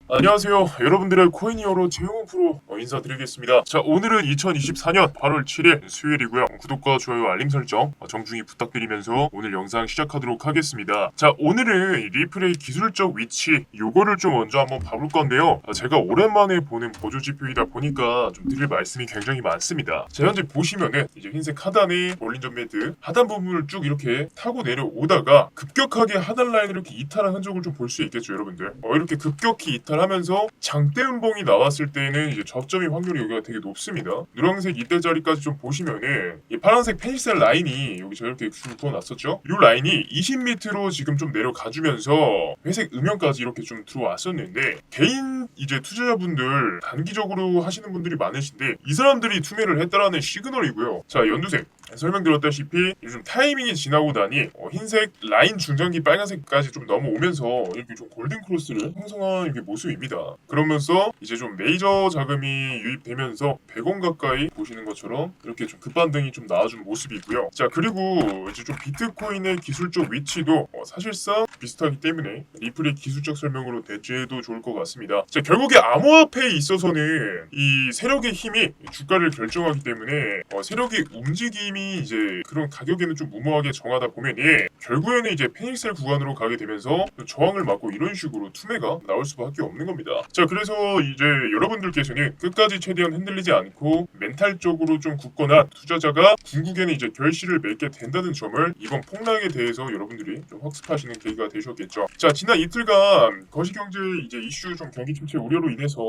안녕하세요. 여러분들의 코인이어로 재용 프로 인사드리겠습니다. 자, 오늘은 2024년 8월 7일 수요일이고요. 구독과 좋아요, 알림 설정 정중히 부탁드리면서 오늘 영상 시작하도록 하겠습니다. 자, 오늘은 리플의 기술적 위치 요거를 좀 먼저 한번 봐볼 건데요. 제가 오랜만에 보는 보조 지표이다 보니까 좀 드릴 말씀이 굉장히 많습니다. 자, 현재 보시면은 이제 흰색 하단에 볼린저 매드 하단 부분을 쭉 이렇게 타고 내려오다가 급격하게 하단 라인을 이렇게 이탈한 흔적을 좀 볼 수 있겠죠, 여러분들. 이렇게 급격히 이탈하면서 장대 음봉이 나왔을 때는 이제 접점의 확률이 여기가 되게 높습니다. 노란색 이때 자리까지 좀 보시면은 이 파란색 페니셀 라인이 여기 저렇게 줄 그어놨었죠. 이 라인이 20m로 지금 좀 내려가주면서 회색 음영까지 이렇게 좀 들어왔었는데 개인 이제 투자자분들 단기적으로 하시는 분들이 많으신데 이 사람들이 투매를 했다라는 시그널이고요. 자, 연두색 설명드렸다시피 요즘 타이밍이 지나고 나니 흰색 라인 중장기 빨간색까지 좀 넘어오면서 이렇게 좀 골든 크로스를 형성한 이렇게 모습입니다. 그러면서 이제 좀 메이저 자금이 유입되면서 100원 가까이 보시는 것처럼 이렇게 좀 급반등이 좀 나와준 모습이고요. 자, 그리고 이제 좀 비트코인의 기술적 위치도 사실상 비슷하기 때문에 리플의 기술적 설명으로 대체해도 좋을 것 같습니다. 자, 결국에 암호화폐에 있어서는 이 세력의 힘이 주가를 결정하기 때문에 세력의 움직임이 이제 그런 가격에는 좀 무모하게 정하다 보면 결국에는 이제 페닉셀 구간으로 가게 되면서 저항을 맞고 이런 식으로 투매가 나올 수밖에 없는 겁니다. 자, 그래서 이제 여러분들께서는 끝까지 최대한 흔들리지 않고 멘탈적으로 좀 굳건한 투자자가 궁극에는 이제 결실을 맺게 된다는 점을 이번 폭락에 대해서 여러분들이 좀 학습하시는 계기가 되셨겠죠. 자, 지난 이틀간 거시경제 이제 이슈 좀 경기 침체 우려로 인해서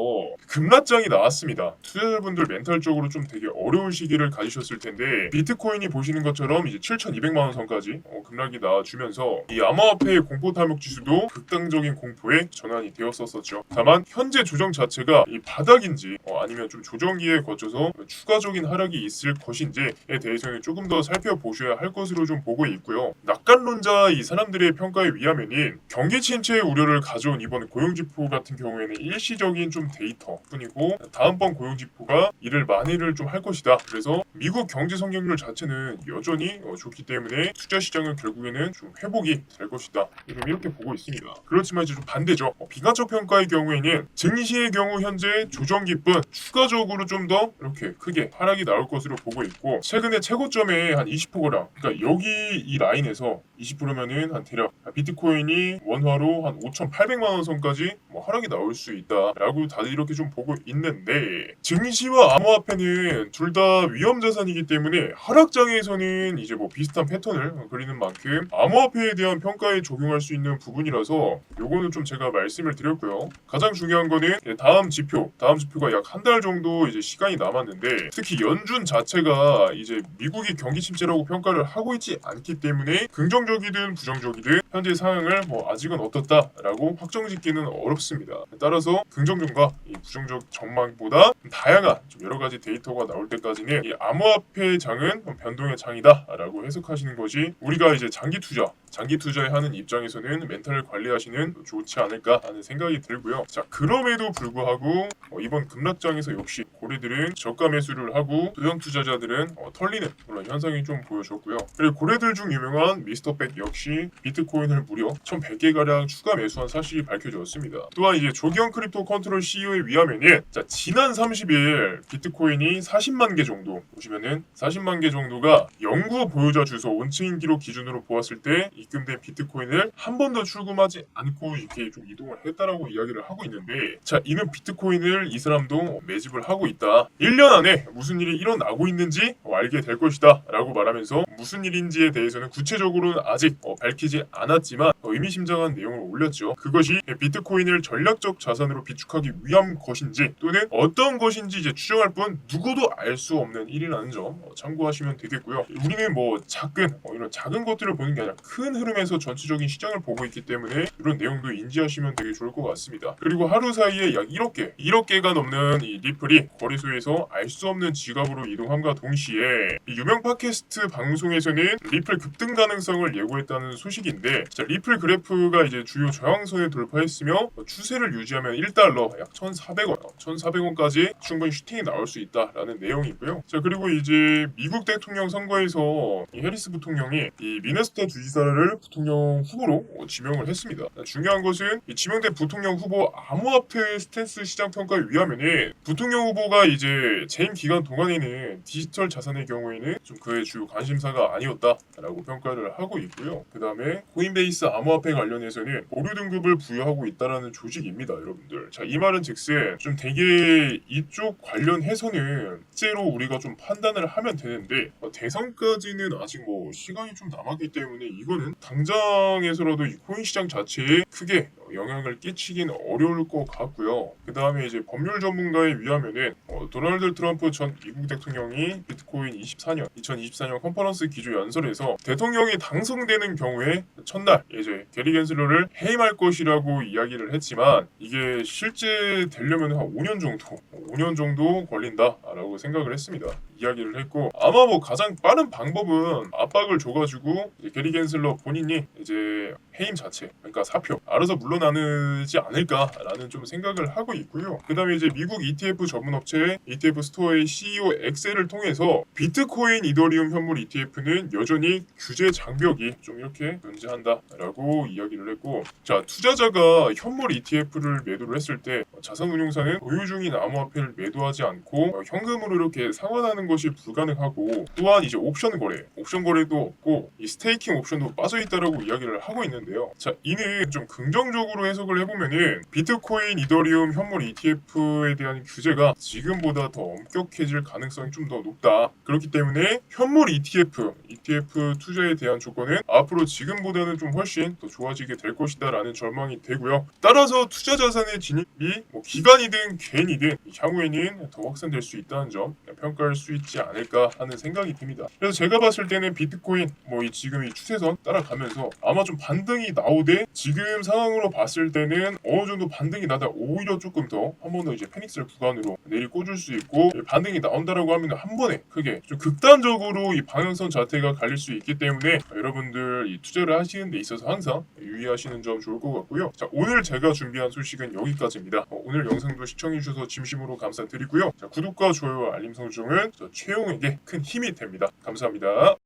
급락장이 나왔습니다. 투자자분들 멘탈적으로 좀 되게 어려운 시기를 가지셨을 텐데 비트코인이 보시는 것처럼 이제 7,200만 원 선까지 급락이 나와주면서 이 암호화폐의 공포 탐욕 지수도 극단적인 공포에 전환이 되었었죠. 다만 현재 조정 자체가 이 바닥인지 아니면 좀 조정기에 거쳐서 추가적인 하락이 있을 것인지에 대해서는 조금 더 살펴보셔야 할 것으로 좀 보고 있고요. 낙관론자 이 사람들의 평가에 의하면은 경기 침체 우려를 가져온 이번 고용지표 같은 경우에는 일시적인 좀 데이터뿐이고 다음번 고용지표가 이를 만회를 좀 할 것이다. 그래서 미국 경제 성장률 자체는 여전히 좋기 때문에 투자 시장은 결국에는 좀 회복이 될 것이다. 이렇게 보고 있습니다. 그렇지만 이제 좀 반대죠. 비관적 평가의 경우에는 증시의 경우 현재 조정기뿐 추가적으로 좀 더 이렇게 크게 하락이 나올 것으로 보고 있고 최근에 최고점에 한 20%가 그러니까 여기 이 라인에서 20%면은 한 대략 비트코인이 원화로 한 5,800만 원 선까지 하락이 나올 수 있다라고 다들 이렇게 좀 보고 있는데 증시와 암호화폐는 둘 다 위험 자산이기 때문에 하락장에서는 이제 비슷한 패턴을 그리는 만큼 암호화폐에 대한 평가에 적용할 수 있는 부분이라서 요거는 좀 제가 말씀을 드렸고요. 가장 중요한 거는 다음 지표가 약 한 달 정도 이제 시간이 남았는데 특히 연준 자체가 이제 미국이 경기 침체라고 평가를 하고 있지 않기 때문에 긍정적이든 부정적이든 현재 상황을 아직은 어떻다라고 확정짓기는 어렵습니다. 따라서 긍정적과 이 부정적 전망보다 다양한 좀 여러 가지 데이터가 나올 때까지는 이 암호화폐 장은 변동의 장이다라고 해석하시는 것이 우리가 이제 장기 투자에 하는 입장에서는 멘탈을 관리하시는 좋지 않을까 하는 생각이 들고요. 자, 그럼에도 불구하고 이번 급락장에서 역시 고래들은 저가 매수를 하고 소형 투자자들은 털리는 그런 현상이 좀 보여졌고요. 그리고 고래들 중 유명한 미스터백 역시 비트코인을 무려 1,100개 가량 추가 매수한 사실이 밝혀졌습니다. 또한 이제 조기현 크립토 컨트롤 CEO에 의하면은 자, 지난 30일 비트코인이 40만 개 정도 보시면은 40만 개 정도가 연구 보유자 주소 온체인기로 기준으로 보았을 때 입금된 비트코인을 한 번도 출금하지 않고 이렇게 좀 이동을 했다라고 이야기를 하고 있는데 자, 이는 비트코인을 이 사람도 매집을 하고 있다. 1년 안에 무슨 일이 일어나고 있는지 알게 될 것이다 라고 말하면서 무슨 일인지에 대해서는 구체적으로는 아직 밝히지 않았지만 의미심장한 내용을 올렸죠. 그것이 비트코인을 전략적 자산으로 비축하기 위한 것인지 또는 어떤 것인지 이제 추정할 뿐 누구도 알 수 없는 일이라는 점 참고하시면 되겠고요. 우리는 이런 작은 것들을 보는 게 아니라 큰 흐름에서 전체적인 시장을 보고 있기 때문에 이런 내용도 인지하시면 되게 좋을 것 같습니다. 그리고 하루 사이에 약 1억 개가 넘는 이 리플이 거래소에서 알 수 없는 지갑으로 이동함과 동시에 이 유명 팟캐스트 방송에서는 리플 급등 가능성을 예고했다는 소식인데 자, 리플 트리플 그래프가 이제 주요 저항선에 돌파했으며 추세를 유지하면 1달러 약 1,400원까지 충분히 슈팅이 나올 수 있다라는 내용이고요. 자, 그리고 이제 미국 대통령 선거에서 이 해리스 부통령이 이 미네소타 주지사를 부통령 후보로 지명을 했습니다. 중요한 것은 이 지명된 부통령 후보 암호화폐 스탠스 시장 평가에 의하면은 부통령 후보가 이제 재임 기간 동안에는 디지털 자산의 경우에는 좀 그의 주요 관심사가 아니었다라고 평가를 하고 있고요. 그 다음에 코인베이스 암호화폐 관련해서는 보류 등급을 부여하고 있다라는 조직입니다, 여러분들. 자, 이 말은 즉슨 좀 되게 이쪽 관련해서는 실제로 우리가 좀 판단을 하면 되는데 대선까지는 아직 뭐 시간이 좀 남았기 때문에 이거는 당장에서라도 이 코인 시장 자체에 크게 영향을 끼치긴 어려울 것 같고요. 그 다음에 이제 법률 전문가에 의하면은 도널드 트럼프 전 미국 대통령이 비트코인 2024년 컨퍼런스 기조 연설에서 대통령이 당선되는 경우에 첫날 이제 게리 겐슬러를 해임할 것이라고 이야기를 했지만 이게 실제 되려면 한 5년 정도 걸린다라고 생각을 했습니다. 이야기를 했고 아마 뭐 가장 빠른 방법은 압박을 줘가지고 이제 게리 겐슬러 본인이 이제 해임 자체, 그러니까 사표 알아서 물러나지 않을까라는 좀 생각을 하고 있고요. 그 다음에 이제 미국 ETF 전문 업체 ETF 스토어의 CEO 엑셀을 통해서 비트코인 이더리움 현물 ETF는 여전히 규제 장벽이 좀 이렇게 존재한다라고 이야기를 했고, 자, 투자자가 현물 ETF를 매도를 했을 때 자산운용사는 보유 중인 암호화폐를 매도하지 않고 현금으로 이렇게 상환하는 것이 불가능하고, 또한 이제 옵션 거래도 없고 이 스테이킹 옵션도 빠져 있다라고 이야기를 하고 있는데요. 자, 이는 좀 긍정적으로 해석을 해보면은 비트코인 이더리움 현물 ETF에 대한 규제가 지금보다 더 엄격해질 가능성이 좀 더 높다. 그렇기 때문에 현물 ETF 투자에 대한 조건은 앞으로 지금보다는 좀 훨씬 더 좋아지게 될 것이다라는 전망이 되고요. 따라서 투자 자산의 진입이 뭐 기간이든 개인이든 향후에는 더 확산될 수 있다는 점 평가할 수 있지 않을까 하는 생각이 듭니다. 그래서 제가 봤을 때는 비트코인 지금 이 추세선 따라가면서 아마 좀 반등이 나오되, 지금 상황으로 봤을 때는 어느 정도 반등이 나다 오히려 조금 더 한 번 더 이제 페닉스를 구간으로 내리 꽂을 수 있고, 반등이 나온다라고 하면 한 번에 크게 좀 극단적으로 이 방향성 자체가 갈릴 수 있기 때문에 여러분들 이 투자를 하시는 데 있어서 항상 유의하시는 점 좋을 것 같고요. 자, 오늘 제가 준비한 소식은 여기까지입니다. 오늘 영상도 시청해주셔서 진심으로 감사드리고요. 자, 구독과 좋아요, 알림 설정은 최용에게 큰 힘이 됩니다. 감사합니다.